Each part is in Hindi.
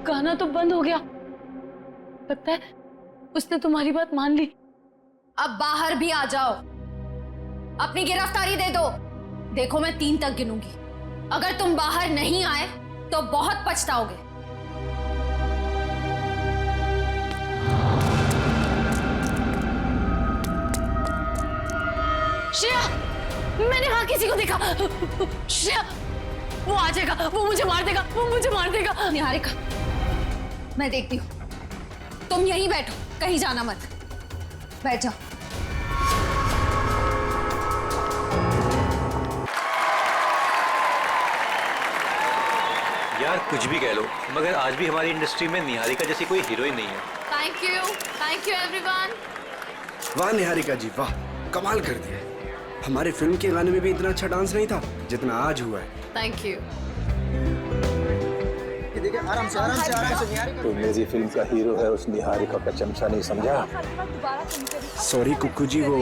गाना तो बंद हो गया। लगता है उसने तुम्हारी बात मान ली। अब बाहर भी आ जाओ, अपनी गिरफ्तारी दे दो। देखो मैं 3 तक गिनूंगी, अगर तुम बाहर नहीं आए तो बहुत पछताओगे। श्रेया, मैंने वहां किसी को देखा। श्रेया, वो आ जाएगा, वो मुझे मार देगा, वो मुझे मार देगा। निहारिका, मैं देखती हूँ, तुम यहीं बैठो, कहीं जाना मत। बैठ जाओ। यार कुछ भी कह लो, मगर आज भी हमारी इंडस्ट्री में निहारिका जैसी कोई हीरोइन नहीं है। Thank you everyone. वाह निहारिका जी, वाह, कमाल कर दिया। हमारे फिल्म के गाने में भी इतना अच्छा डांस नहीं था जितना आज हुआ है। Thank you. आराम से निहारिका। तो मेरी फिल्म का हीरो है, उस निहारिका का चमचा नहीं समझा। सॉरी कुक्कू जी, वो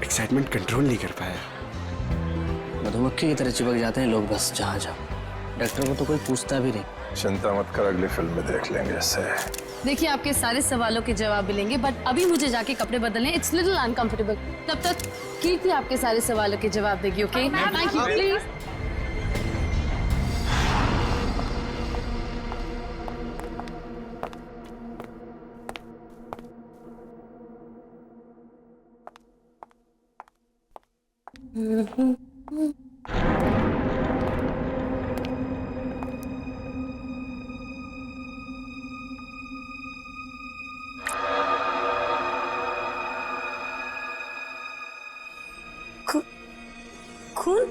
एक्साइटमेंट कंट्रोल नहीं कर पाया। मधुमक्खी की तरह चिपक जाते हैं लोग बस जहाँ जाओ। डॉक्टर को तो कोई पूछता भी नहीं। चिंता मत कर, अगली फिल्म में देख लेंगे इससे। देखिए, आपके सारे सवालों के जवाब मिलेंगे, बट अभी मुझे जाके कपड़े बदलने, इट्स लिटिल अनकंफर्टेबल। तब तक कीर्ति आपके सारे सवालों के जवाब देगी। Okay, thank you. प्लीज खून।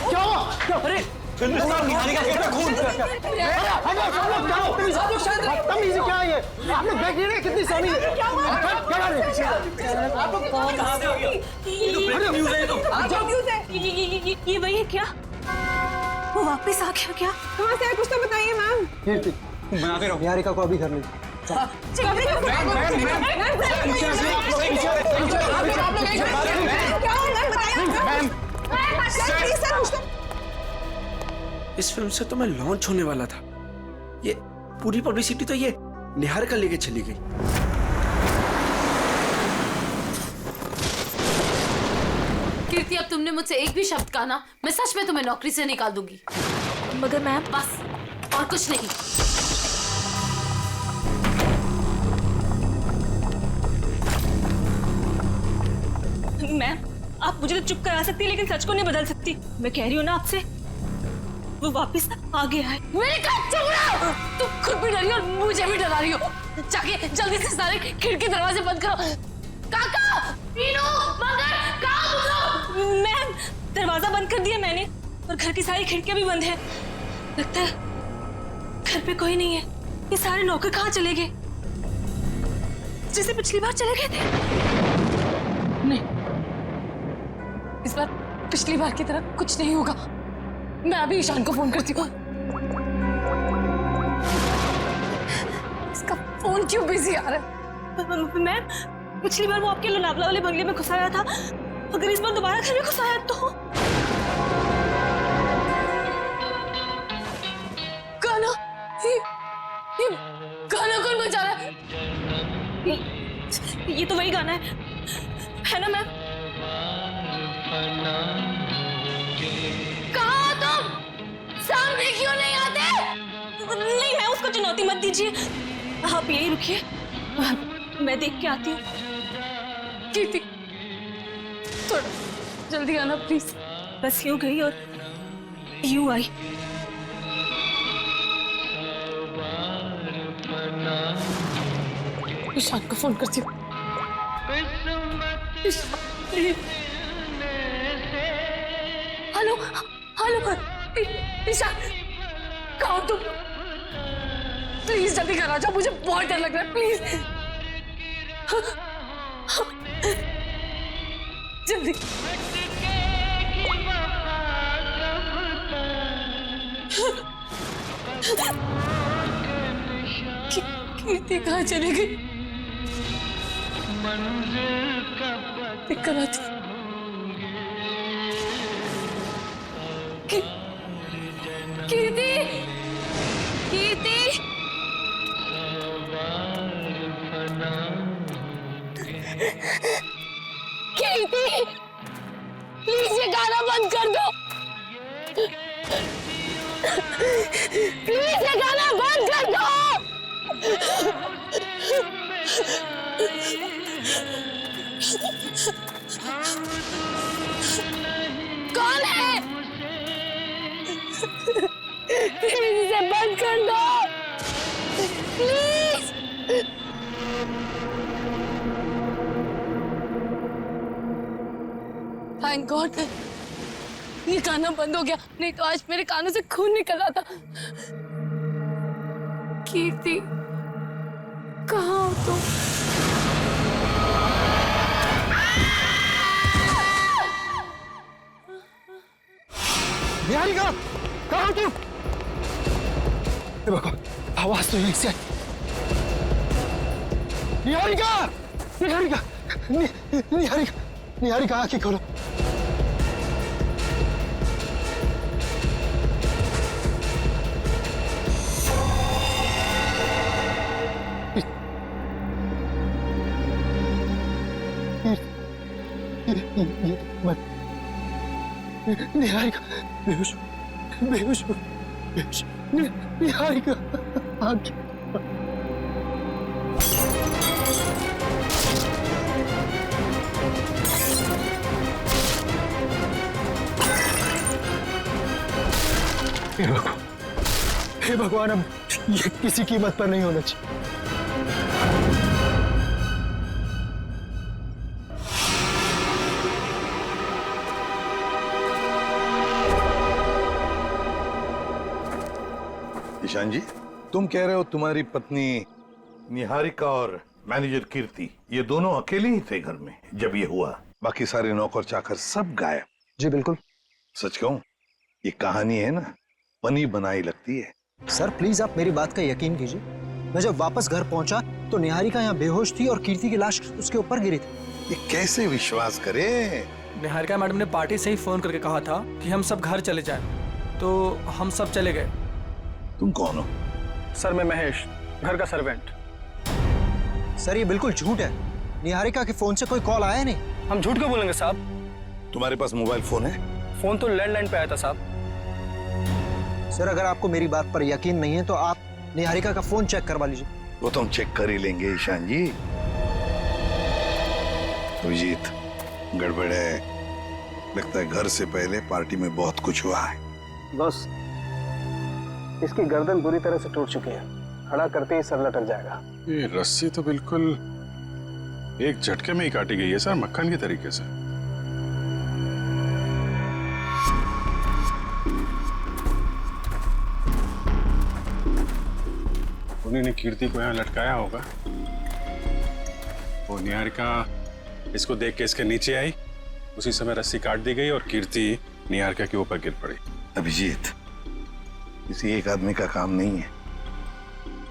क्या हुआ? अरे निहारिका का खून। तमीज़ क्या है ये? आप लोग देख रहे हैं कितनी समी है। क्या कर रहे हैं? आप लोग कहाँ से आ गए? ये वही है क्या? वो वापस आ गया क्या? कहाँ से आए, कुछ तो बताइए मैम। बनाते रहो, निहारिका को अभी घर ले। इस फिल्म से तो मैं लॉन्च होने वाला था, ये पूरी पब्लिसिटी तो ये निहारिका लेके चली गई। कीर्ति, अब तुमने मुझसे एक भी शब्द कहा ना, मैं सच में तुम्हें नौकरी से निकाल दूंगी। मगर मैम, बस और कुछ नहीं। मैम, आप मुझे तो चुप करा सकती है, लेकिन सच को नहीं बदल सकती। मैं कह रही हूँ ना आपसे, वो वापस आ गया है। मेरे कहा चुप रहो। तुम खुद भी डरी और मुझे भी डरा रही हो। जाके जल्दी से सारे खिड़की दरवाजे बंद करो। काका, मीनू, मगर, कहाँ तुम लोग? मैम, दरवाजा बंद कर दिया मैंने और घर की सारी खिड़कियां भी बंद है। लगता है घर पे कोई नहीं है। ये सारे नौकर कहाँ चले गए? जैसे पिछली बार चले गए थे। नहीं, इस बार पिछली बार की तरह कुछ नहीं होगा। मैं अभी ईशान को फोन करती हूँ। इसका फोन क्यों बिजी आ रहा है? मैम, पिछली बार वो आपके लोनावला वाले बंगले में घुस आया था, अगर इस बार दोबारा घर में घुस आया तो? गाना, ये गाना कौन बजा रहा है? ये तो वही गाना है ना मैम? कहाँ तुम? सामने क्यों नहीं आते? नहीं, मैं उसको चुनौती मत दीजिए, आप यही रुकिए, मैं देख के आती हूँ। कीर्ति, थोड़ा जल्दी आना प्लीज। बस यूं गई और यूं आई। ईशान को फोन करती हूँ। हेलो हेलो, ईशान, कहाँ तुम? प्लीज जल्दी घर आ जाओ, मुझे बहुत डर लग रहा है। प्लीज जल्दी। कीर्ति कहाँ चली गई? दिक्कत आती। कीर्ति, कीर्ति, कीर्ति, प्लीज ये गाना बंद कर दो। प्लीज ये गाना बंद कर दो। कौन है? प्लीज इसे बंद कर दो, प्लीज। थैंक गॉड ये गाना बंद हो गया, नहीं तो आज मेरे कानों से खून निकल आता। कीर्ति कहाँ हो तुम? निहारिका, कहाँ हो तुम? देखो, आवाज तो यहीं से आई। निहारिका, निहारिका, निहारिका, निहारिका, आंखें खोलो। निहारिका बेहोश, बेहोश, बेहोश। निहारिका आंखें। हे भगवान, अब ये किसी कीमत पर नहीं होना चाहिए। ईशान जी, तुम कह रहे हो तुम्हारी पत्नी निहारिका और मैनेजर कीर्ति ये दोनों अकेले ही थे घर में जब ये हुआ, बाकी सारे नौकर चाकर सब गायब? जी बिल्कुल। सच कहूं, ये कहानी है ना, बनी बनाई लगती है। सर प्लीज आप मेरी बात का यकीन कीजिए। मैं जब वापस घर पहुंचा तो निहारिका यहाँ बेहोश थी और कीर्ति की लाश उसके ऊपर गिरी थी। ये कैसे विश्वास करे? निहारिका मैडम ने पार्टी से ही फोन करके कहा था कि हम सब घर चले जाएं, तो हम सब चले गए। तुम कौन हो? सर मैं महेश, घर का सर्वेंट। सर ये बिल्कुल झूठ है। निहारिका के फोन से कोई कॉल आया नहीं। हम झूठ क्यों बोलेंगे साहब? तुम्हारे पास मोबाइल फोन है? फोन तो लैंडलाइन पे आया था साहब। सर अगर आपको मेरी बात पर यकीन नहीं है तो आप निहारिका का फोन चेक करवा लीजिए। वो तो हम चेक कर ही लेंगे ईशान जी। अभिजीत, गड़बड़ है, लगता है घर से पहले पार्टी में बहुत कुछ हुआ है। बस इसकी गर्दन बुरी तरह से टूट चुकी है, खड़ा करते ही सर लटक जाएगा। ये रस्सी तो बिल्कुल एक झटके में ही काटी गई है सर, मक्खन के तरीके से। उन्होंने कीर्ति को यहाँ लटकाया होगा। वो निहारिका इसको देख के इसके नीचे आई, उसी समय रस्सी काट दी गई और कीर्ति निहारिका के ऊपर गिर पड़ी। अभिजीत, किसी एक आदमी का काम नहीं है।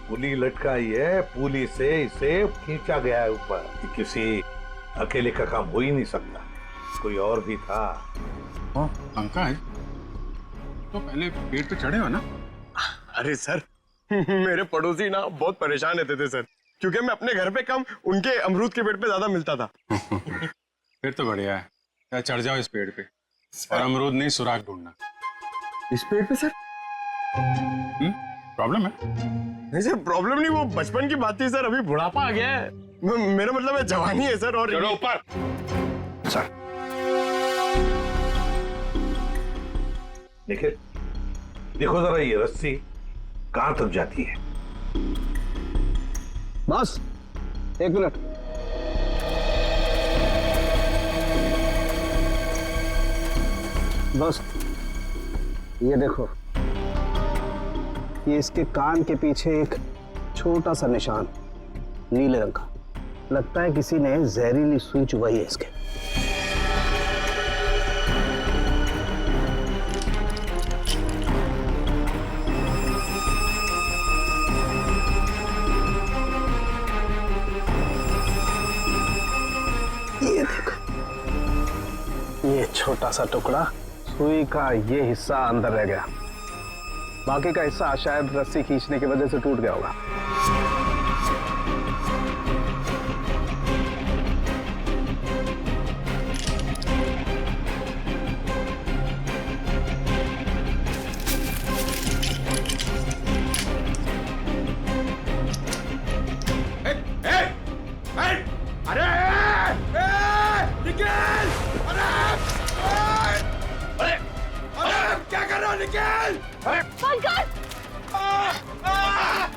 पुली लटकाई है, पुली से इसे खींचा गया है ऊपर। कि किसी अकेले का काम हो ही नहीं सकता, कोई और भी था। पंकज, तो पहले पेड़ पे चढ़े हो ना? अरे सर मेरे पड़ोसी ना बहुत परेशान रहते थे सर, क्योंकि मैं अपने घर पे कम उनके अमरूद के पेड़ पे ज्यादा मिलता था। फिर तो बढ़िया है, चढ़ जाओ इस पेड़ पे और अमरूद नहीं सुराग ढूंढना। इस पेड़ पे सर? प्रॉब्लम है? नहीं सर प्रॉब्लम नहीं, वो बचपन की बात थी सर, अभी बुढ़ापा आ गया है। मेरा मतलब है जवानी है सर। और चलो ऊपर। सर देखिए, देखो जरा ये रस्सी कहां तक जाती है। बस एक मिनट। बस ये देखो, ये इसके कान के पीछे एक छोटा सा निशान नीले रंग का, लगता है किसी ने जहरीली सुई चुभाई है इसके। छोटा सा टुकड़ा, सुई का ये हिस्सा अंदर रह गया, बाकी का हिस्सा शायद रस्सी खींचने की वजह से टूट गया होगा।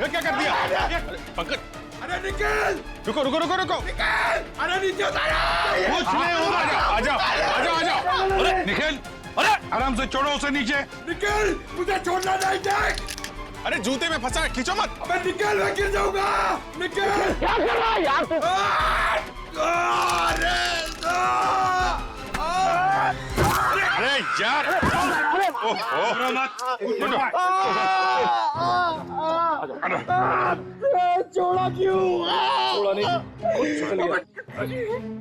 क्या कर दिया पंकज? अरे निकल! रुको रुको रुको रुको! निकल! अरे नीचे उतारो! कुछ नहीं होगा। आजा आजा आजा! अरे निकल! अरे आराम से छोड़ो उसे नीचे! निकल! मुझे छोड़ना नहीं देख! अरे जूते में फंसा है, खींचो मत! अबे निकल, मैं गिर जाऊंगा! निकल! क्या कर रहा है यार? अरे यार! ओहो मत! छोड़ा क्यों? छोड़ा नहीं।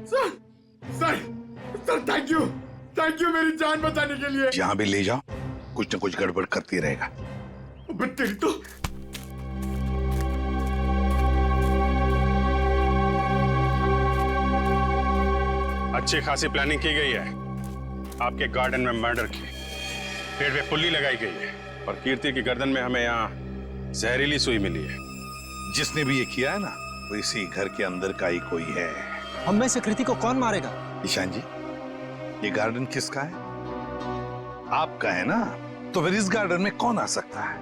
सर थैंक यू मेरी जान बचाने के लिए। जहाँ भी ले जाओ कुछ न कुछ गड़बड़ करती रहेगा। तेरी तो अच्छी खासी प्लानिंग की गई है। आपके गार्डन में मर्डर की, पेड़ पे पुल्ली लगाई गई है और कीर्ति की गर्दन में हमें यहाँ जहरीली सुई मिली है। जिसने भी ये किया है ना, वो इसी घर के अंदर का ही कोई है। हम में से कृति को कौन मारेगा? ईशान जी, ये गार्डन किसका है? आपका है ना, तो फिर इस गार्डन में कौन आ सकता है?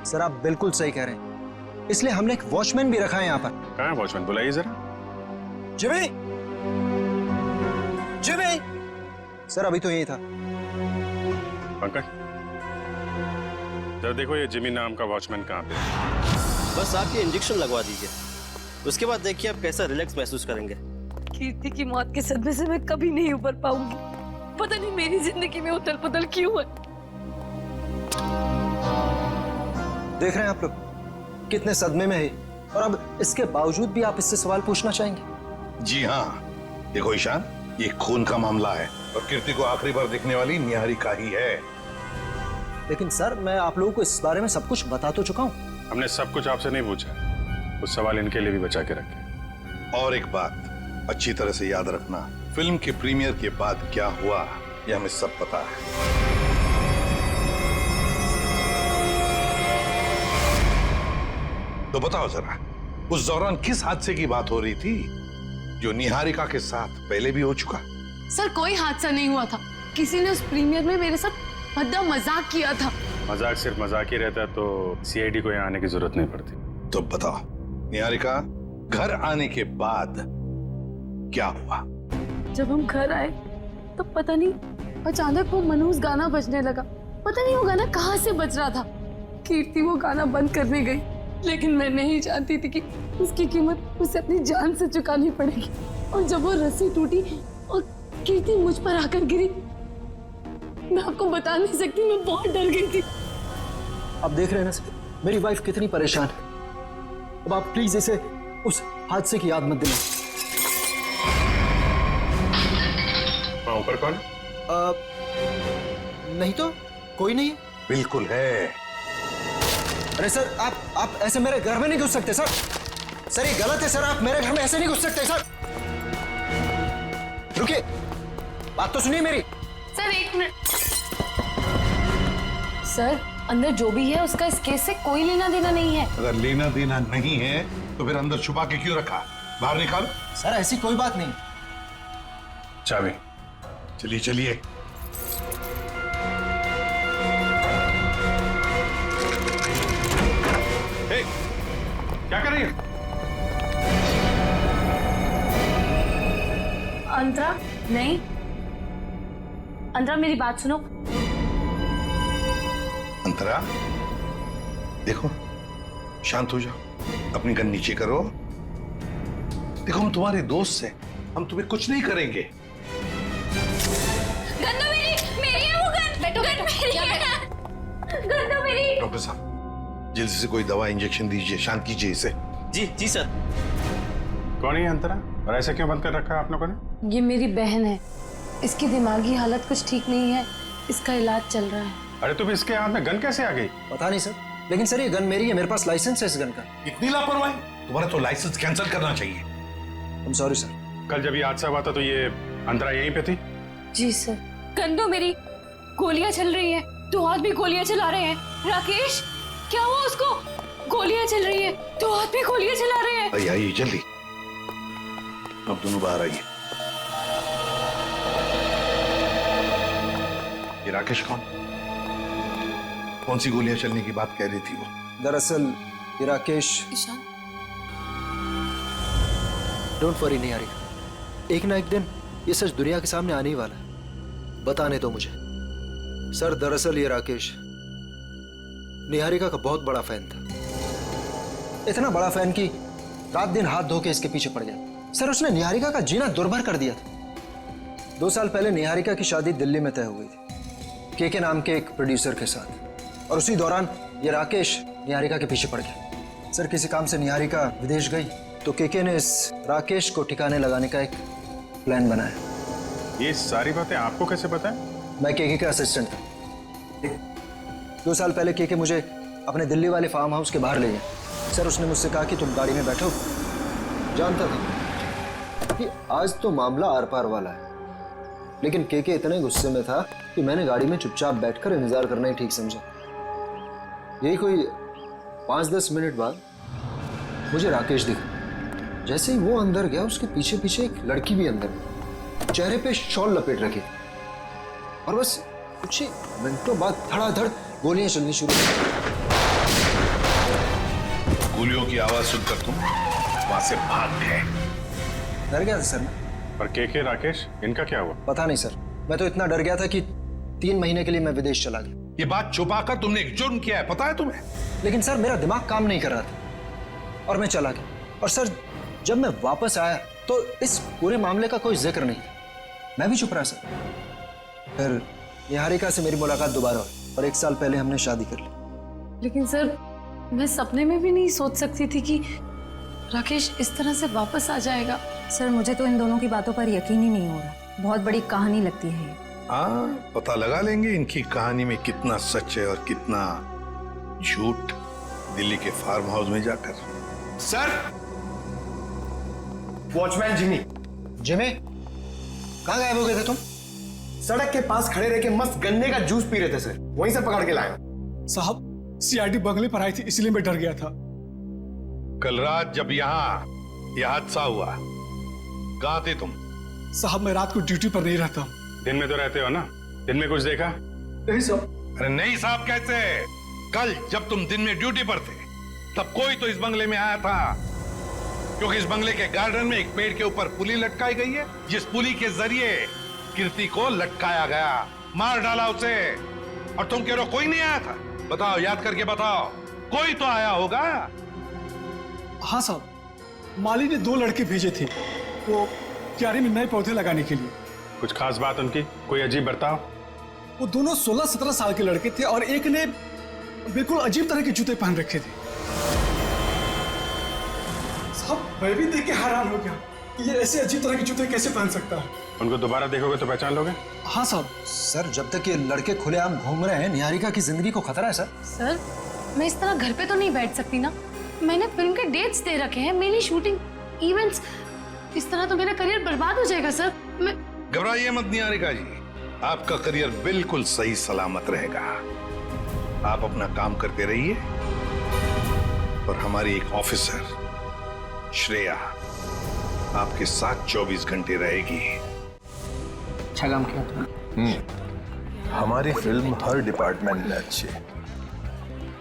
सर आप बिल्कुल सही कह रहे हैं, इसलिए हमने एक वॉचमैन भी रखा है यहाँ पर। कहाँ है वॉचमैन? बुलाइए जरा। जिमी! जिमी! सर अभी तो यही था। पंकज, जरा देखो ये जिमी नाम का वॉचमैन कहाँ पे है। बस आप ये इंजेक्शन लगवा दीजिए, उसके बाद देखिए आप कैसा रिलैक्स महसूस करेंगे। कीर्ति की मौत के सदमे से मैं कभी नहीं उबर पाऊंगी। पता नहीं मेरी जिंदगी में उथल पुथल क्यों है। देख रहे हैं आप लोग कितने सदमे में है, और अब इसके बावजूद भी आप इससे सवाल पूछना चाहेंगे? जी हाँ, देखो ईशान, ये खून का मामला है और कीर्ति को आखिरी बार दिखने वाली निहारिका ही है। लेकिन सर मैं आप लोगों को इस बारे में सब कुछ बता तो चुका हूँ। हमने सब कुछ आपसे नहीं पूछा, कुछ सवाल इनके लिए भी बचा के रखे। और एक बात अच्छी तरह से याद रखना, फिल्म के प्रीमियर के बाद क्या हुआ ये हमें सब पता है। तो बताओ जरा, उस दौरान किस हादसे की बात हो रही थी जो निहारिका के साथ पहले भी हो चुका? सर कोई हादसा नहीं हुआ था, किसी ने उस प्रीमियर में मेरे साथ भद्दा मजाक किया था। मजाक सिर्फ मजाक ही रहता तो सीआईडी को यहाँ आने की जरूरत नहीं पड़ती। तो बताओ निहारिका, घर आने के बाद क्या हुआ? जब हम घर आए तो पता नहीं अचानक वो मनहूस गाना बजने लगा। पता नहीं वो गाना कहाँ से बज रहा था। कीर्ति वो गाना बंद करने गई, लेकिन मैं नहीं जानती थी कि उसकी कीमत उसे अपनी जान से चुकानी पड़ेगी। और जब वो रस्सी टूटी और कीर्ति मुझ पर आकर गिरी, मैं आपको बता नहीं सकती, मैं बहुत डर गई थी। आप देख रहे हैं ना सर, मेरी वाइफ कितनी परेशान है। अब आप प्लीज इसे उस हादसे की याद मत दिलाएं। ऊपर कौन? नहीं तो कोई नहीं है। बिल्कुल है। अरे सर आप ऐसे मेरे घर में नहीं घुस सकते सर। सर ये गलत है सर, आप मेरे घर में ऐसे नहीं घुस सकते सर। रुकिए, बात तो सुनिए मेरी। सर एक मिनट। सर अंदर जो भी है उसका इस केस से कोई लेना देना नहीं है। अगर लेना देना नहीं है तो फिर अंदर छुपा के क्यों रखा? बाहर निकालो। सर ऐसी कोई बात नहीं। चाबी। चलिए चलिए। क्या कर रही है? अंतरा नहीं, अंतरा मेरी बात सुनो। अंतरा देखो, शांत हो जाओ, अपनी गन नीचे करो। देखो हम तुम्हारे दोस्त हैं, हम तुम्हें कुछ नहीं करेंगे। गन तो मेरी है वो गन। बैठो बैठो, मेरी है गन तो मेरी। डॉक्टर साहब जल्दी से कोई दवा इंजेक्शन दीजिए, शांत कीजिए इसे। जी जी सर। कौन है अंतरा और ऐसे क्यों बंद कर रखा है आप लोगों ने? ये मेरी बहन है, इसकी दिमागी हालत कुछ ठीक नहीं है, इसका इलाज चल रहा है। अरे तुम इसके हाथ में गन कैसे आ गई? पता नहीं सर, लेकिन सर ये गन मेरी है, मेरे पास लाइसेंस है इस गन का। इतनी लापरवाही? तुम्हारा तो लाइसेंस कैंसिल करना चाहिए। I'm sorry sir. कल जब ये हादसा हुआ था तो ये अंतरा यहीं पे थी? जी सर। गन दो मेरी, गोलियां चल रही हैं, 2 हाथ भी गोलियां चला रहे हैं। राकेश, क्या हुआ उसको? गोलियां चल रही है, 2 हाथ भी गोलियां चला रहे हैं। आइए आइए जल्दी, अब दोनों बाहर आइए। ये राकेश कौन सी गोलियां चलने की बात कह रही थी वो? दरअसल ये राकेश। ईशान, डोंट वरी निहारिका, एक ना एक दिन ये सच दुनिया के सामने आने ही वाला है। बताने दो मुझे। सर दरअसल ये राकेश निहारिका का बहुत बड़ा फैन था, इतना बड़ा फैन कि रात दिन हाथ धो के इसके पीछे पड़ गया। सर उसने निहारिका का जीना दुर्भर कर दिया था। 2 साल पहले निहारिका की शादी दिल्ली में तय हो गई थी के नाम के एक प्रोड्यूसर के साथ, और उसी दौरान ये राकेश निहारिका के पीछे पड़ गया। सर किसी काम से निहारिका विदेश गई तो के ने इस राकेश को ठिकाने लगाने का एक प्लान बनाया। ये सारी बातें आपको कैसे पता है? मैं के का असिस्टेंट था। 2 साल पहले के मुझे अपने दिल्ली वाले फार्म हाउस के बाहर ले गया। सर उसने मुझसे कहा कि तुम गाड़ी में बैठो। जानता था कि आज तो मामला आर पार वाला है, लेकिन के इतने गुस्से में था कि मैंने गाड़ी में चुपचाप बैठकर इंतजार करना ही ठीक समझा। यही कोई 5-10 मिनट बाद मुझे राकेश दिखा। जैसे ही वो अंदर गया, उसके पीछे पीछे एक लड़की भी अंदर, चेहरे पे शॉल लपेट रखी, और बस कुछ ही मिनटों बाद धड़ाधड़ गोलियां चलनी शुरू हो। गोलियों की आवाज सुनकर तुम वहां से भाग गए। डर गया था सर मैं। पर के राकेश, इनका क्या हुआ? पता नहीं सर, मैं तो इतना डर गया था कि 3 महीने के लिए मैं विदेश चला गया। ये बात छुपाकर तुमने एक जुर्म किया है, पता है तुम्हें? लेकिन सर मेरा दिमाग काम नहीं कर रहा था और मैं चला गया। और सर जब मैं वापस आया तो इस पूरे मामले का कोई जिक्र नहीं था। मैं भी चुप रहा सर। फिर निहारिका से मेरी मुलाकात दोबारा हुई और 1 साल पहले हमने शादी कर ली। लेकिन सर मैं सपने में भी नहीं सोच सकती थी कि राकेश इस तरह से वापस आ जाएगा। सर मुझे तो इन दोनों की बातों पर यकीन ही नहीं हो रहा, बहुत बड़ी कहानी लगती है ये। हाँ, पता लगा लेंगे इनकी कहानी में कितना सच है और कितना झूठ दिल्ली के फार्म हाउस में जाकर। Sir, watchman Jimmy. जिमी, कहाँ गायब हो गए थे तुम? सड़क के पास खड़े रह के मस्त गन्ने का जूस पी रहे थे सर, वहीं से पकड़ के लाया। साहब सीआईडी बंगले पर आई थी, इसलिए मैं डर गया था। कल रात जब यहाँ यह हादसा हुआ, कहाँ थे तुम? साहब मैं रात को ड्यूटी पर नहीं रहता। दिन में तो रहते हो ना? दिन में कुछ देखा? नहीं साहब। अरे नहीं साहब कैसे? कल जब तुम दिन में ड्यूटी पर थे तब कोई तो इस बंगले में आया था, क्योंकि इस बंगले के गार्डन में एक पेड़ के ऊपर पुली लटकाई गई है, जिस पुली के जरिए कीर्ति को लटकाया गया, मार डाला उसे। और तुम कह रहे हो कोई नहीं आया था? बताओ, याद करके बताओ, कोई तो आया होगा। हाँ साहब, माली ने 2 लड़के भेजे थे वो क्यारी में नए पौधे लगाने के लिए। कुछ खास बात उनकी? कोई अजीब बर्ताव? वो दोनों 16-17 साल के लड़के थे और एक ने बिल्कुल अजीब तरह के जूते पहन रखे थे। साहब मैं भी देख के हैरान हो गया कि ये ऐसे अजीब तरह के जूते कैसे पहन सकता है। उनको दोबारा देखोगे तो पहचान लोगे? हाँ साहब। सर जब तक ये लड़के खुलेआम घूम रहे हैं, निहारिका की जिंदगी को खतरा है सर। सर मैं इस तरह घर पे तो नहीं बैठ सकती ना। मैंने फिल्म के डेट्स दे रखे हैं, मेरी शूटिंग, इवेंट्स। इस तरह तो मेरा करियर बर्बाद हो जाएगा सर। मैं घबराइए मत निहारिका जी, आपका करियर बिल्कुल सही सलामत रहेगा। आप अपना काम करते रहिए और हमारी एक ऑफिसर श्रेया आपके साथ 24 घंटे रहेगी। अच्छा काम किया तुमने। हमारी फिल्म हर डिपार्टमेंट में अच्छी है।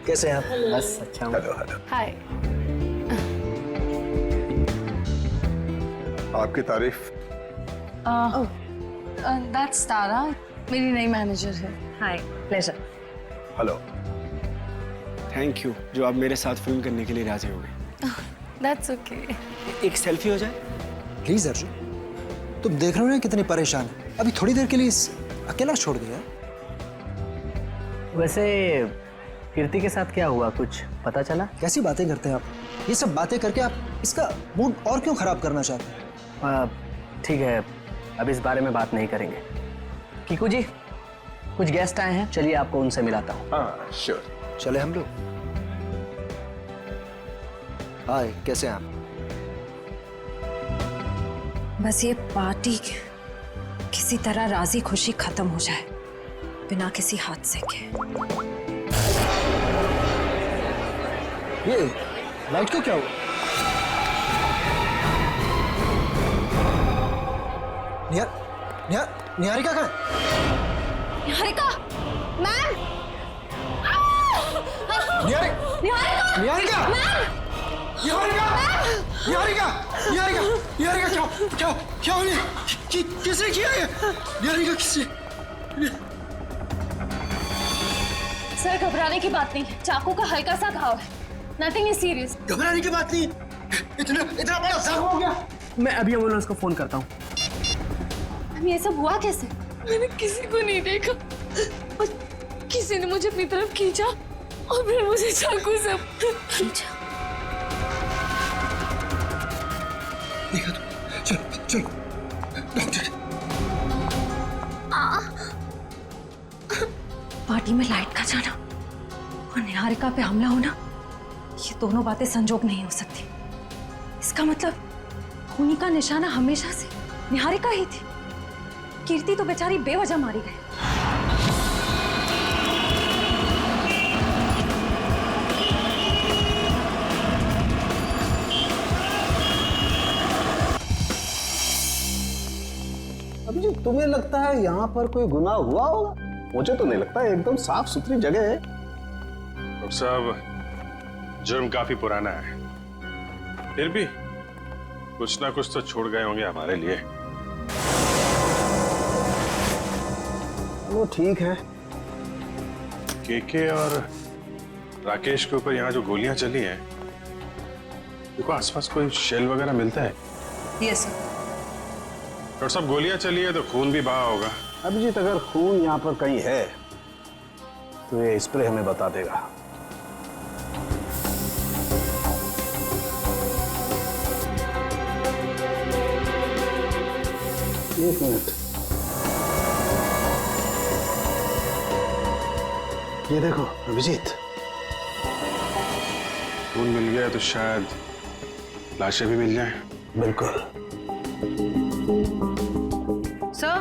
कैसे हैं आप? बस अच्छा हूँ। Hello hello. हाय। आपकी तारीफ। दैट्स तारा, मेरी नई मैनेजर है। Hi, pleasure. Hello. Thank you जो आप मेरे साथ फिल्म करने के लिए राजी हो गए। That's okay. एक सेल्फी हो जाए प्लीज। अर्जुन तुम देख रहे हो ना कितनी परेशान है, अभी थोड़ी देर के लिए अकेला छोड़ दिया। वैसे कीर्ति के साथ क्या हुआ, कुछ पता चला? कैसी बातें करते हैं आप? ये सब बातें करके आप इसका मूड और क्यों खराब करना चाहते हैं? ठीक है, अब इस बारे में बात नहीं करेंगे। कीकू जी, कुछ गेस्ट आए हैं, चलिए आपको उनसे मिलाता हूँ। हाँ श्योर। चले हम लोग। हाय, कैसे हैं आप? बस ये पार्टी किसी तरह राजी खुशी खत्म हो जाए बिना किसी हादसे के। ये लाइट को क्या हुआ? निहारिका कहाँ है? निहारिका, मैम! निहारिका! निहारिका! मैम! निहारिका! क्या हो गया? किसने किया ये? निहारिका किसने? सर, घबराने की बात नहीं है, चाकू का हल्का सा घाव है, नथिंग इज सीरियस। घबराने की बात नहीं, इतना बड़ा जख्म हो गया। मैं अभी एम्बुलेंस को फोन करता हूँ। ये सब हुआ कैसे? मैंने किसी को नहीं देखा और किसी ने मुझे अपनी तरफ खींचा और फिर मुझे चाकू से खींचा। देखा तो, चलो डॉक्टर। पार्टी में लाइट का जाना और निहारिका पे हमला होना, ये दोनों बातें संजोग नहीं हो सकती। इसका मतलब खूनी का निशाना हमेशा से निहारिका ही थी। कीर्ति तो बेचारी बेवजह मारी गई। अभिजीत, तुम्हें लगता है यहाँ पर कोई गुनाह हुआ होगा? मुझे तो नहीं लगता, एकदम साफ सुथरी जगह है। डॉक्टर साहब, जुर्म काफी पुराना है, फिर भी कुछ ना कुछ तो छोड़ गए होंगे हमारे लिए। वो ठीक है। केके और राकेश के ऊपर यहाँ जो गोलियां चली हैं, देखो आसपास कोई शेल वगैरह मिलता है? Yes sir. डॉक्टर साहब, गोलियां चली है तो खून भी बहा होगा। अभिजीत, अगर खून यहाँ पर कहीं है तो ये स्प्रे हमें बता देगा। एक मिनट, ये देखो अभिजीत, खून मिल गया तो शायद लाशें भी मिल जाएं। बिल्कुल। सर,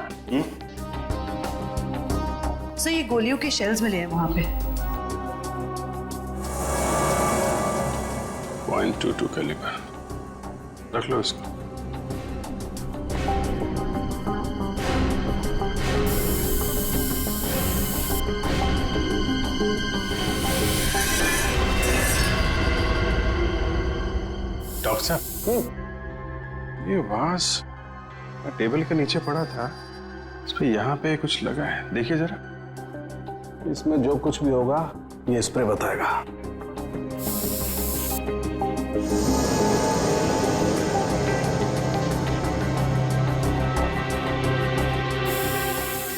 सर ये गोलियों के शेल्स मिले हैं वहां पे। .22 कैलिबर, रख लो इसको। डॉक्टर साहब, ये वास टेबल के नीचे पड़ा था, इस पे यहाँ पे कुछ लगा है, देखिए जरा। इसमें जो कुछ भी होगा ये स्प्रे बताएगा।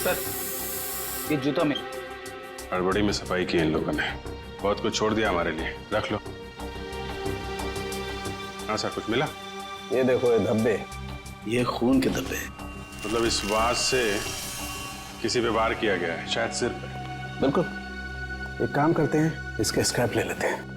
सर, ये जूता में हड़बड़ी में सफाई की इन लोगों ने, बहुत कुछ छोड़ दिया हमारे लिए, रख लो। हाँ सर, कुछ मिला? ये देखो, ये धब्बे, ये खून के धब्बे। मतलब इस वास से किसी पे वार किया गया है, शायद सिर पे। बिल्कुल। एक काम करते हैं, इसके स्क्रैप ले लेते हैं।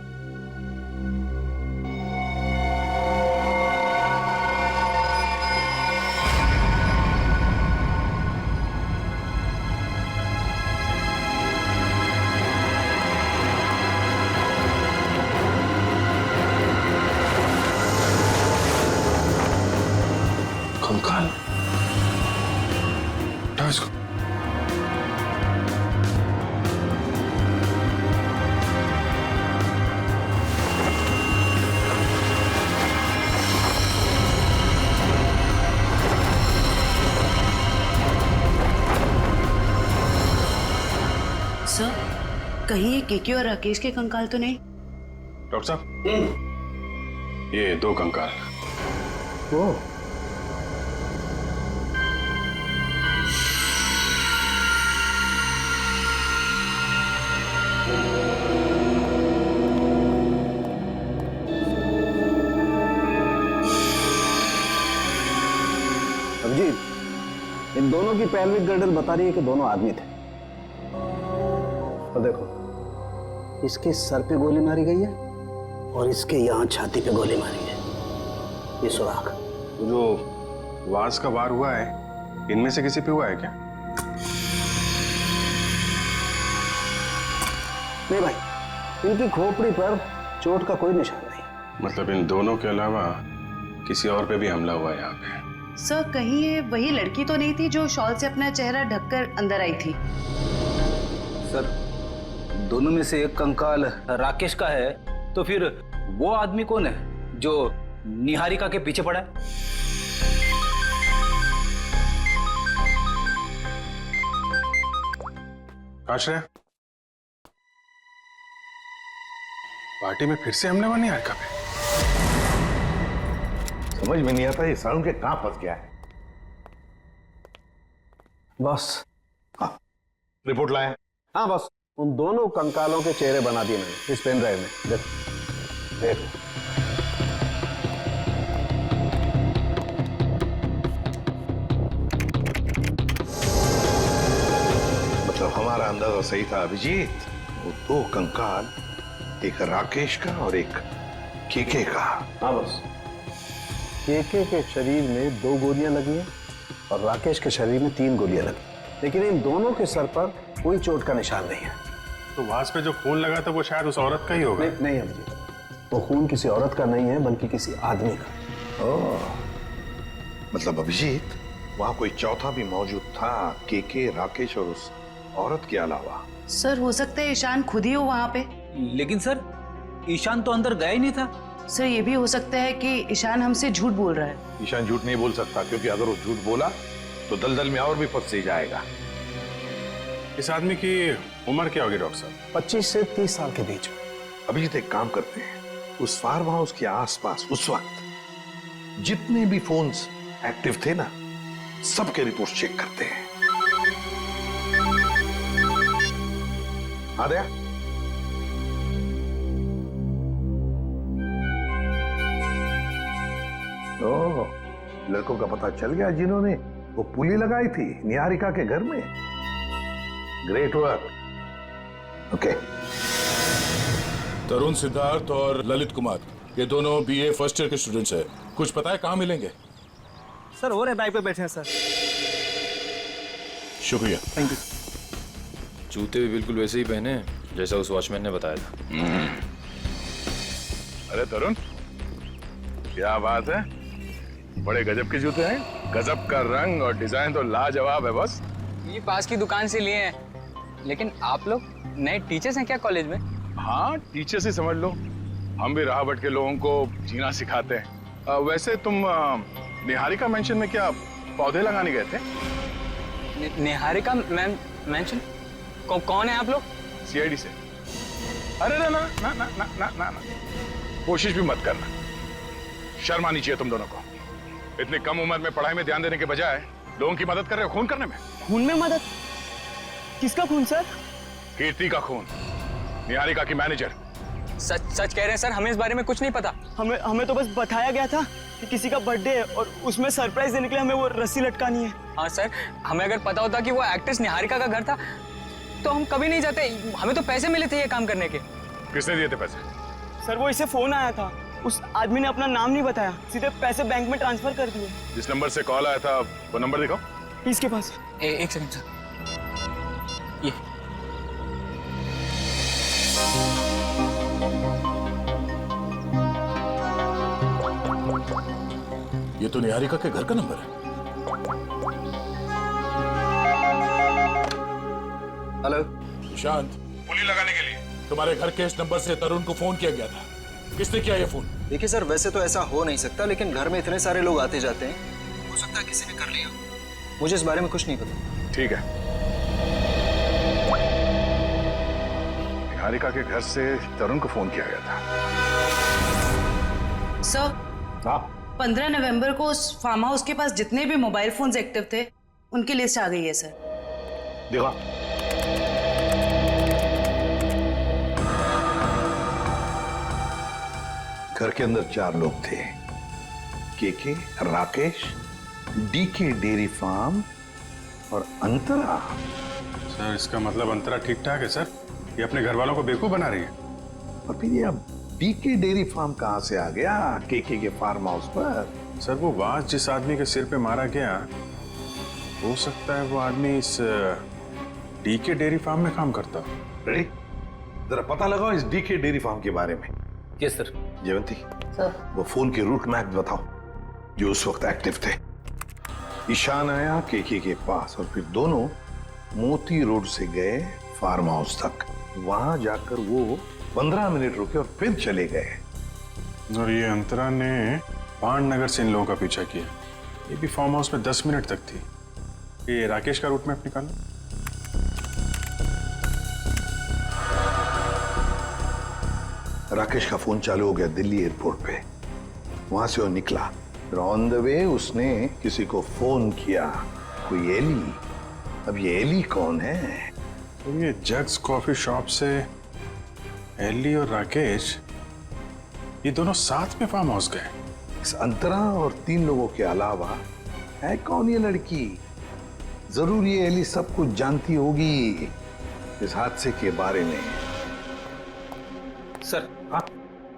कंकाल, उठाओ इसको। सर, कहीं ये केके और राकेश के कंकाल तो नहीं? डॉक्टर साहब, ये 2 कंकाल। ओ, अभिजीत, दोनों की पैल्विक गर्डल बता रही है कि दोनों आदमी थे। और देखो, इसके सर पे गोली मारी गई है और इसके यहाँ छाती पे गोली मारी है। ये सुराग जो वास का वार हुआ है, इनमें से किसी पे हुआ है क्या? नहीं भाई, इनकी खोपड़ी पर चोट का कोई निशान नहीं। मतलब इन दोनों के अलावा किसी और पे भी हमला हुआ है यहाँ पे? सर, कहीं ये वही लड़की तो नहीं थी जो शॉल से अपना चेहरा ढककर अंदर आई थी? सर, दोनों में से एक कंकाल राकेश का है, तो फिर वो आदमी कौन है जो निहारिका के पीछे पड़ा है? आश्रय, पार्टी में फिर से हमला हुआ निहारिका पे? समझ में नहीं आता ये सारुण के कहां फंस गया है। बस। हाँ, रिपोर्ट लाया? हाँ बस, उन दोनों कंकालों के चेहरे बना दिए मैंने इस पेन ड्राइव में। देखो देखो। मतलब हमारा अंदाजा सही था अभिजीत। वो दो कंकाल, एक राकेश का और एक केके का। हाँ बस, केके के शरीर में 2 गोलियां लगी हैं और राकेश के शरीर में 3 गोलियां लगी, लेकिन इन दोनों के सर पर कोई चोट का निशान नहीं है। तो वास पे जो खून लगा था वो शायद उस औरत का ही होगा। नहीं अभिजीत, वो खून किसी औरत का नहीं है बल्कि किसी आदमी का। ओह, मतलब अभिजीत वहां कोई चौथा भी मौजूद था, केके, राकेश और उस औरत के अलावा। सर, हो सकता है ईशान खुद ही हो वहां पे। लेकिन सर, ईशान तो अंदर गया ही नहीं था। सर, ये भी हो सकता है कि ईशान हमसे झूठ बोल रहा है। ईशान झूठ नहीं बोल सकता, क्योंकि अगर वो झूठ बोला तो दलदल में और भी फंस ही जाएगा। इस आदमी की उम्र क्या होगी डॉक्टर साहब? 25 से 30 साल के बीच। अभिजीत एक काम करते हैं, उस फार्म हाउस के आसपास उस वक्त जितने भी फोन्स एक्टिव थे ना, सबके रिपोर्ट चेक करते हैं। आ गया? ओह, लड़कों का पता चल गया जिन्होंने वो पुली लगाई थी निहारिका के घर में। Great work. ओके। तरुण, सिद्धार्थ और ललित कुमार, ये दोनों बीए फर्स्ट ईयर के स्टूडेंट्स हैं। कुछ पता है कहाँ मिलेंगे? सर, हो रहे बाइक पे बैठे हैं सर। शुक्रिया। Thank you. जूते भी बिल्कुल वैसे ही पहने हैं जैसा उस वॉचमैन ने बताया था। अरे तरुण, क्या बात है, बड़े गजब के जूते हैं। गजब का रंग और डिजाइन तो लाजवाब है बॉस। ये पास की दुकान से लिए हैं। लेकिन आप लोग नए टीचर्स हैं क्या कॉलेज में? हाँ, टीचर्स ही समझ लो। हम भी राह भटके लोगों को जीना सिखाते हैं। वैसे तुम निहारिका मेंशन में क्या पौधे लगाने गए थे? निहारिका मेंशन? कौन है आप लोग? सीआईडी से। अरे ना ना ना ना ना ना ना ना, कोशिश भी मत करना। शर्म आनी चाहिए तुम दोनों को। इतनी कम उम्र में पढ़ाई में ध्यान देने के बजाय लोगों की मदद कर रहे हो खून करने में। खून में मदद? किसका खून सर? कीर्ति का खून, निहारिका की मैनेजर। सच कह रहे हैं सर, हमें इस बारे में कुछ नहीं पता। हमें तो बस बताया गया था कि किसी का बर्थडे है और उसमें सरप्राइज देने के लिए हमें वो रस्सी लटकानी है। हाँ सर, हमें अगर पता होता कि वो एक्ट्रेस निहारिका का घर था तो हम कभी नहीं जाते। हमें तो पैसे मिले थे ये काम करने के। किसने दिए थे पैसे? सर, वो इसे फोन आया था, उस आदमी ने अपना नाम नहीं बताया, सीधे पैसे बैंक में ट्रांसफर कर दिए। जिस नंबर से कॉल आया था वो नंबर दिखाओ। इसके पास। एक सेकंड सर, ये ये तो निहारिका के घर का नंबर है। हेलो शांत, पुली लगाने के लिए तुम्हारे घर के इस नंबर से तरुण को फोन किया गया था। किसने किया ये फोन? देखिए सर, वैसे तो ऐसा हो नहीं सकता, लेकिन घर में इतने सारे लोग आते जाते हैं, हो सकता है किसी ने कर लिया। मुझे इस बारे में कुछ नहीं पता। ठीक है। निहारिका के घर से तरुण को फोन किया गया था। सर, हाँ, 15 नवंबर को उस फार्म हाउस के पास जितने भी मोबाइल फोन्स एक्टिव थे उनकी लिस्ट आ गई है सर। देखा? घर के अंदर 4 लोग थे, केके, राकेश, डीके डेयरी फार्म और अंतरा? सर इसका मतलब अंतरा ठीक ठाक है सर, ये अपने घर वालों को बेवकूफ बना रही है। और फिर ये अब डीके डेयरी फार्म कहाँ से आ गया केके के फार्म हाउस पर? सर वो वाज जिस आदमी के सिर पे मारा गया, हो सकता है वो आदमी इस डीके डेयरी फार्म में काम करता हो। रेडी, जरा पता लगाओ इस डीके डेयरी फार्म के बारे में। Yes sir. जयवंती, सर वो फोन के रूट मैप बताओ जो उस वक्त एक्टिव थे। ईशान आया केके के पास और फिर दोनों मोती रोड से गए फार्म हाउस तक। वहां जाकर वो 15 मिनट रुके और फिर चले गए। और ये अंतरा ने पांडनगर से इन लोगों का पीछा किया। ये भी फार्म हाउस में 10 मिनट तक थी। ये राकेश का रूट मैप निकालो। राकेश का फोन चालू हो गया दिल्ली एयरपोर्ट पे। वहां से वो निकला, फिर ऑन द वे उसने किसी को फोन किया, कोई एली। अब ये एली कौन है? तो ये जग्स कॉफी शॉप से एली और राकेश ये दोनों साथ में फार्म हाउस गए। इस अंतरा और 3 लोगों के अलावा है कौन ये लड़की? जरूर ये एली सब कुछ जानती होगी इस हादसे के बारे में। सर हाँ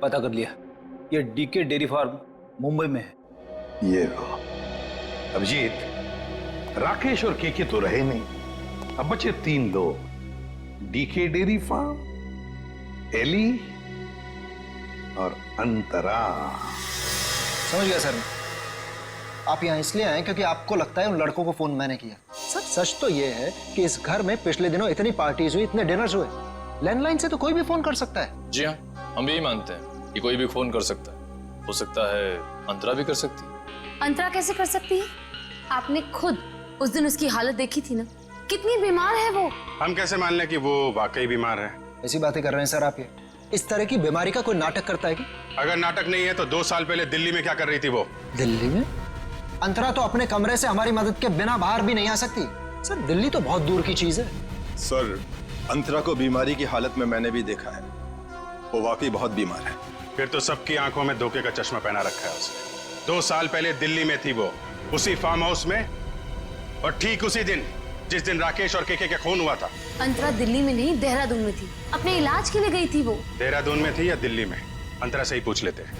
पता कर लिया, ये डीके डेयरी फार्म मुंबई में है। ये लो अभिजीत, राकेश और केके तो रहे नहीं, अब बचे 3 लोग, डीके डेयरी फार्म, एली और अंतरा। समझ गया सर। आप यहाँ इसलिए आए क्योंकि आपको लगता है उन लड़कों को फोन मैंने किया। सर सच तो ये है कि इस घर में पिछले दिनों इतनी पार्टीज हुई, इतने डिनर्स हुए, लैंडलाइन से तो कोई भी फोन कर सकता है। जी हाँ, हम यही मानते हैं कि कोई भी फोन कर सकता है। हो सकता है अंतरा भी कर सकती है। अंतरा कैसे कर सकती है? आपने खुद उस दिन उसकी हालत देखी थी ना, कितनी बीमार है वो। हम कैसे मान लें कि वो वाकई बीमार है? ऐसी बातें कर रहे हैं सर आप। ये इस तरह की बीमारी का कोई नाटक करता है कि? अगर नाटक नहीं है तो 2 साल पहले दिल्ली में क्या कर रही थी वो? दिल्ली में? अंतरा तो अपने कमरे से हमारी मदद के बिना बाहर भी नहीं आ सकती। सर दिल्ली तो बहुत दूर की चीज है। सर अंतरा को बीमारी की हालत में मैंने भी देखा है, वो वाकई बहुत बीमार है। फिर तो सबकी आंखों में धोखे का चश्मा पहना रखा है उसने। 2 साल पहले दिल्ली में थी वो, उसी फार्म हाउस में, और ठीक उसी दिन जिस दिन राकेश और केके का खून हुआ था। अंतरा दिल्ली में नहीं, देहरादून में थी, अपने इलाज के लिए गई थी वो। देहरादून में थी या दिल्ली में? अंतरा से ही पूछ लेते हैं।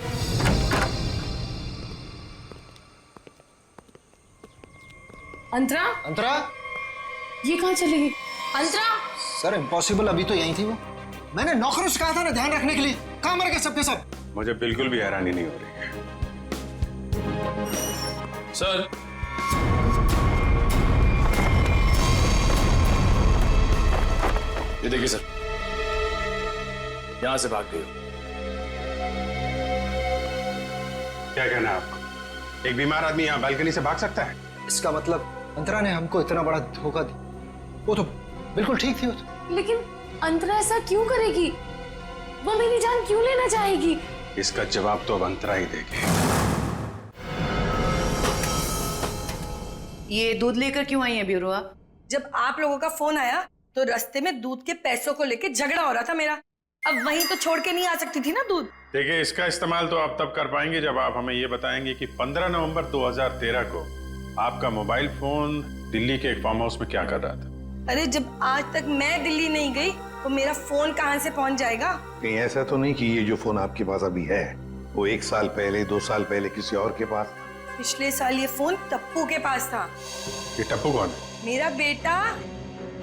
अंतरा? अंतरा? ये कहाँ चली गई? अंतरा? सर इम्पॉसिबल, अभी तो यही थी वो। मैंने नौकरों से कहा था ना ध्यान रखने के लिए, कहाँ मर गए सबके सब? मुझे बिल्कुल भी हैरानी नहीं हो रही है। सर ये देखिए सर, यहां से भाग गई। क्या कहना है आपको? एक बीमार आदमी यहाँ बालकनी से भाग सकता है? इसका मतलब अंतरा ने हमको इतना बड़ा धोखा दिया। वो तो बिल्कुल ठीक थी वो तो। लेकिन अंतरा ऐसा क्यों करेगी? वो मेरी जान क्यों लेना चाहेगी? इसका जवाब तो अब अंतरा ही देगी। ये दूध लेकर क्यों आई है ब्यूरो? जब आप लोगों का फोन आया तो रास्ते में दूध के पैसों को लेके झगड़ा हो रहा था मेरा। अब वहीं तो छोड़ के नहीं आ सकती थी ना दूध। देखिए, इसका इस्तेमाल तो आप तब कर पाएंगे जब आप हमें ये बताएंगे कि 15 नवंबर 2013 को आपका मोबाइल फोन दिल्ली के एक फार्म हाउस में क्या कर रहा था। अरे जब आज तक मैं दिल्ली नहीं गई तो मेरा फोन कहाँ से पहुंच जाएगा? कहीं ऐसा तो नहीं कि ये जो फोन आपके पास अभी है वो 1 साल पहले 2 साल पहले किसी और के पास? पिछले साल ये फोन टप्पू के पास था। ये टप्पू कौन है? मेरा बेटा।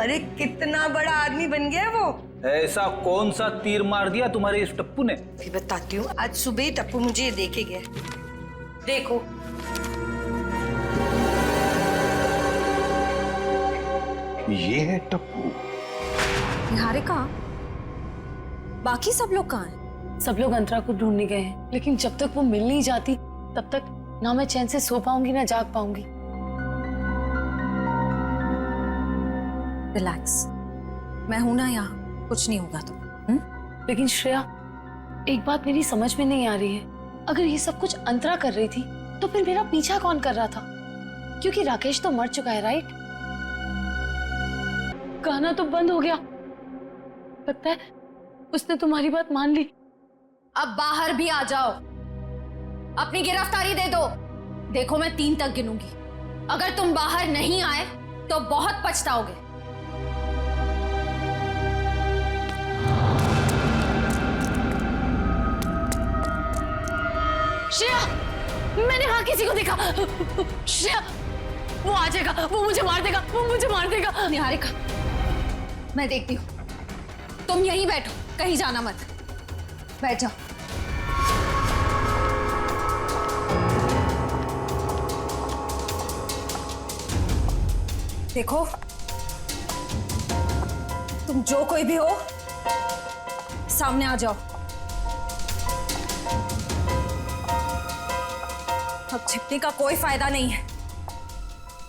अरे कितना बड़ा आदमी बन गया वो। ऐसा कौन सा तीर मार दिया तुम्हारे इस टप्पू ने? फिर बताती हूँ। आज सुबह ही टप्पू मुझे ये देके गया। देखो ये है टप्पू। निहारिका, बाकी सब लोग कहाँ हैं? सब लोग अंतरा को ढूंढने गए हैं, लेकिन जब तक वो मिल नहीं जाती तब तक ना मैं चैन से सो पाऊंगी ना जाग पाऊंगी। रिलैक्स, मैं हूं ना यहाँ, कुछ नहीं होगा तो। लेकिन श्रेया, एक बात मेरी समझ में नहीं आ रही है। अगर ये सब कुछ अंतरा कर रही थी तो फिर मेरा पीछा कौन कर रहा था? क्योंकि राकेश तो मर चुका है, राइट? गाना तो बंद हो गया। लगता है उसने तुम्हारी बात मान ली। अब बाहर भी आ जाओ, अपनी गिरफ्तारी दे दो। देखो मैं 3 तक गिनूंगी, अगर तुम बाहर नहीं आए तो बहुत पछताओगे। श्रेया, मैंने वहां किसी को देखा। श्रेया, वो आ जाएगा, वो मुझे मार देगा, वो मुझे मार देगा। निहारिका, मैं देखती हूँ, तुम यहीं बैठो, कहीं जाना मत। बैठ जाओ। देखो, तुम जो कोई भी हो, सामने आ जाओ। अब छिपने का कोई फायदा नहीं है।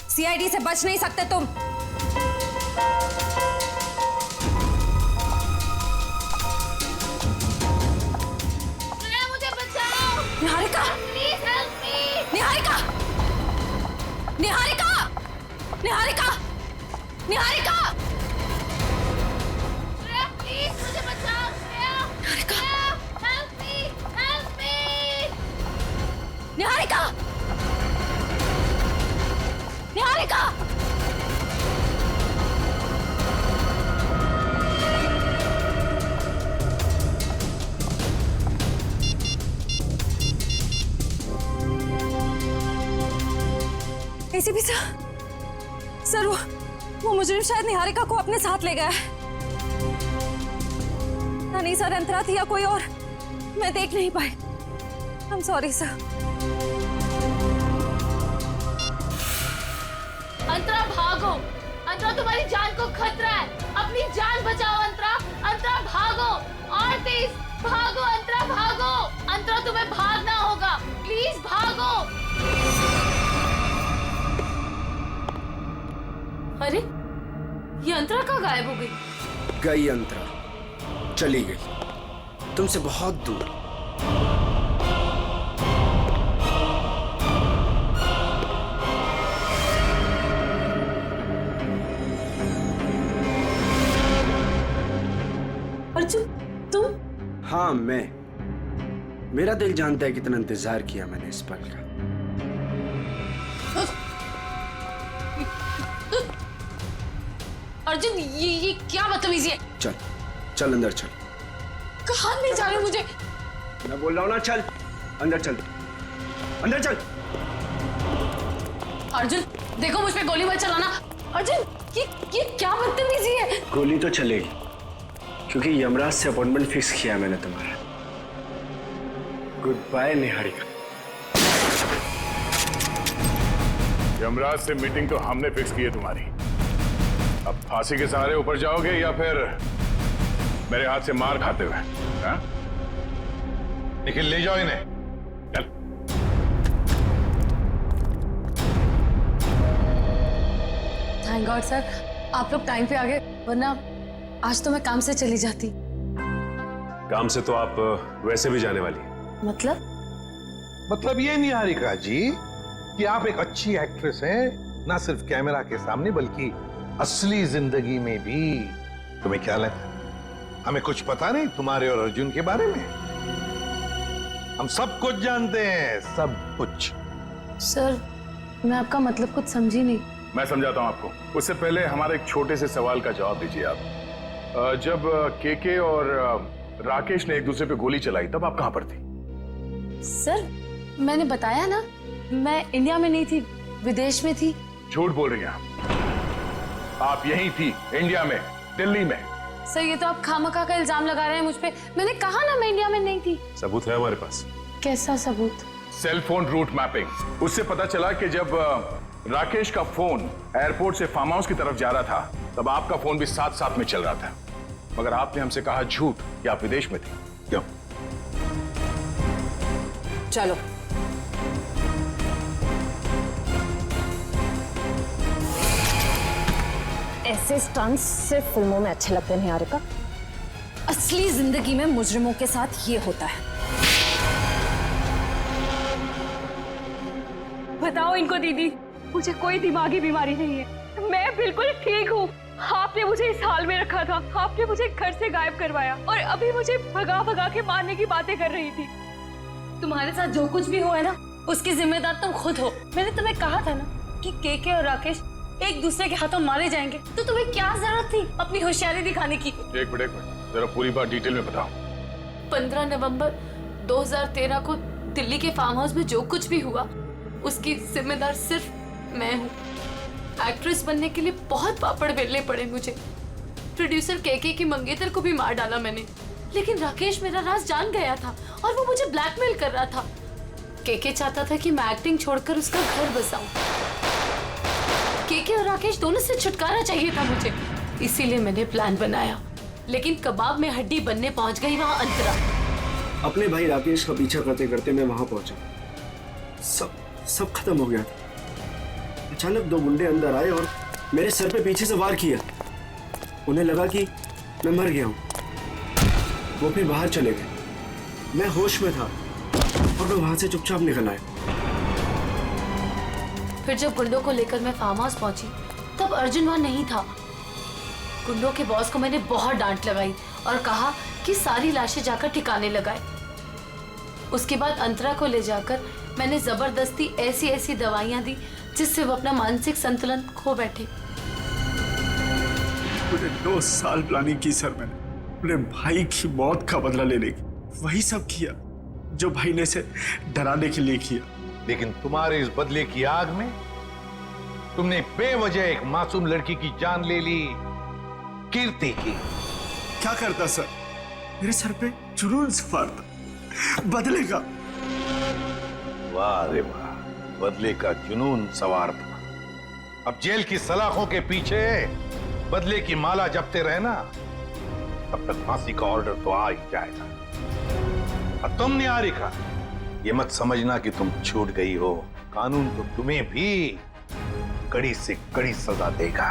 सीआईडी से बच नहीं सकते तुम। मुझे बचाओ। Niharika, please help me. Niharika, Niharika, Niharika, Niharika, please मुझे बचाओ। Niharika, help me, help me. Niharika, Niharika. ACP sir, वो मुजरिम शायद निहारिका को अपने साथ ले गया है। नहीं सर, अंतरा थी या कोई और, मैं देख नहीं पाई। I am sorry sir. Antara भागो, अंतरा तुम्हारी जान को खतरा है, अपनी जान बचाओ अंतरा। अंतरा भागो, और तेज भागो अंतरा, भागो। अंतरा तुम्हें भागना होगा, प्लीज भागो। अरे, ये अंतरा कहाँ गायब हो गई? गई अंतरा, चली गई तुमसे बहुत दूर। अर्जुन, तुम? हाँ, मैं। मेरा दिल जानता है कितना इंतजार किया मैंने इस पल का। अर्जुन, ये क्या बदतमीजी है? चल, चल अंदर चल। कहाँ ले जा रहे हो मुझे? मैं बोल रहा हूँ ना, चल अंदर चल, अंदर चल। अर्जुन, देखो मुझ पे गोली मत चलाना। अर्जुन, ये क्या बदतमीजी है? गोली तो चलेगी, क्योंकि यमराज से अपॉइंटमेंट फिक्स किया मैंने तुम्हारा। Good bye Niharika. यमराज से मीटिंग तो हमने फिक्स की है तुम्हारी। अब फांसी के सहारे ऊपर जाओगे या फिर मेरे हाथ से मार खाते हुए? हाँ? निखिल, ले जाओ इन्हें। चल। थैंक गॉड सर, आप लोग टाइम पे आ गए, वरना आज तो मैं काम से चली जाती। काम से तो आप वैसे भी जाने वाली हैं। मतलब ये निहारिका जी कि आप एक अच्छी एक्ट्रेस हैं, ना सिर्फ कैमरा के सामने बल्कि असली जिंदगी में भी। तुम्हें क्या लगता है हमें कुछ पता नहीं तुम्हारे और अर्जुन के बारे में? हम सब कुछ जानते हैं, सब कुछ। सर, मैं आपका मतलब कुछ समझी नहीं। मैं समझाता हूं आपको। उससे पहले हमारे एक छोटे से सवाल का जवाब दीजिए आप। जब केके और राकेश ने एक दूसरे पे गोली चलाई, तब आप कहां पर थी? सर, मैंने बताया ना, मैं इंडिया में नहीं थी, विदेश में थी। झूठ बोल रही हैं आप यहीं थी, इंडिया में, दिल्ली में। सर, ये तो आप खामखा का इल्जाम लगा रहे हैं मुझ पे। मैंने कहा ना मैं इंडिया में नहीं थी। सबूत है हमारे पास। कैसा सबूत? Cell phone route mapping. उससे पता चला कि जब राकेश का फोन एयरपोर्ट से फार्म हाउस की तरफ जा रहा था, तब आपका फोन भी साथ साथ में चल रहा था। मगर आपने हमसे कहा झूठ कि आप विदेश में थे। क्यों? चलो। ऐसे स्टंट्स सिर्फ फिल्मों में अच्छे लगते हैं निहारिका। असली जिंदगी में मुजरिमों के साथ ये होता है। बताओ इनको दीदी, मुझे कोई दिमागी बीमारी नहीं है, मैं बिल्कुल ठीक हूँ। आपने मुझे इस हाल में रखा था, आपने मुझे घर से गायब करवाया और अभी मुझे भगा भगा के मारने की बातें कर रही थी। तुम्हारे साथ जो कुछ भी हुआ है ना, उसकी जिम्मेदार तुम खुद हो। मैंने तुम्हें कहा था ना कि केके और राकेश एक दूसरे के हाथों मारे जाएंगे तो तुम्हें क्या जरूरत थी अपनी होशियारी दिखाने की? एक मिनट जरा पूरी बात डिटेल में बताओ। 15 नवंबर 2013 को दिल्ली के फार्म हाउस में जो कुछ भी हुआ उसकी जिम्मेदार सिर्फ मैं हूँ। एक्ट्रेस बनने के लिए बहुत पापड़ बेलने पड़े मुझे। प्रोड्यूसर केके की मंगेतर को भी मार डाला मैंने, लेकिन राकेश मेरा राज जान गया था और वो मुझे ब्लैकमेल कर रहा था। केके चाहता था कि मैं एक्टिंग छोड़कर उसका घर बसाऊं। केके और राकेश दोनों से छुटकारा चाहिए था मुझे, इसीलिए मैंने प्लान बनाया। लेकिन कबाब में हड्डी बनने पहुंच गई वहां अंतरा। अपने भाई राकेश का पीछा करते करते मैं वहां पहुंचा। सब खत्म हो गया। अचानक दो गुंडे अंदर आए और मेरे सर पे पीछे से वार किया। उन्हें लगा कि मैं मर गया हूं। वो फिर बाहर चले गए। मैं होश में था और मैं वहां से चुपचाप निकल आया। फिर जब गुंडों को लेकर मैं फार्म हाउस पहुंची तब अर्जुन वहां नहीं था। गुंडों के बॉस को मैंने बहुत डांट लगाई और कहा कि सारी लाशें जाकर ठिकाने लगाए। उसके बाद अंतरा को ले जाकर मैंने जबरदस्ती ऐसी दवाइयां दी जिससे वो अपना मानसिक संतुलन खो बैठे। पूरे 2 साल प्लानिंग की सर मैंने अपने भाई की मौत का बदला लेने की। वही सब किया जो भाई ने इसे डराने के लिए किया। लेकिन तुम्हारे इस बदले की आग में तुमने बेवजह एक मासूम लड़की की जान ले ली, कीर्ति की। क्या करता सर? मेरे सर पे जुनून सवारता बदले का। वाह रे वाह, बदले का जुनून सवार था। अब जेल की सलाखों के पीछे बदले की माला जपते रहना, तब तक फांसी का ऑर्डर तो आ ही जाएगा। और तुम निहारिका, ये मत समझना कि तुम छूट गई हो। कानून तो तुम्हें भी कड़ी से कड़ी सजा देगा।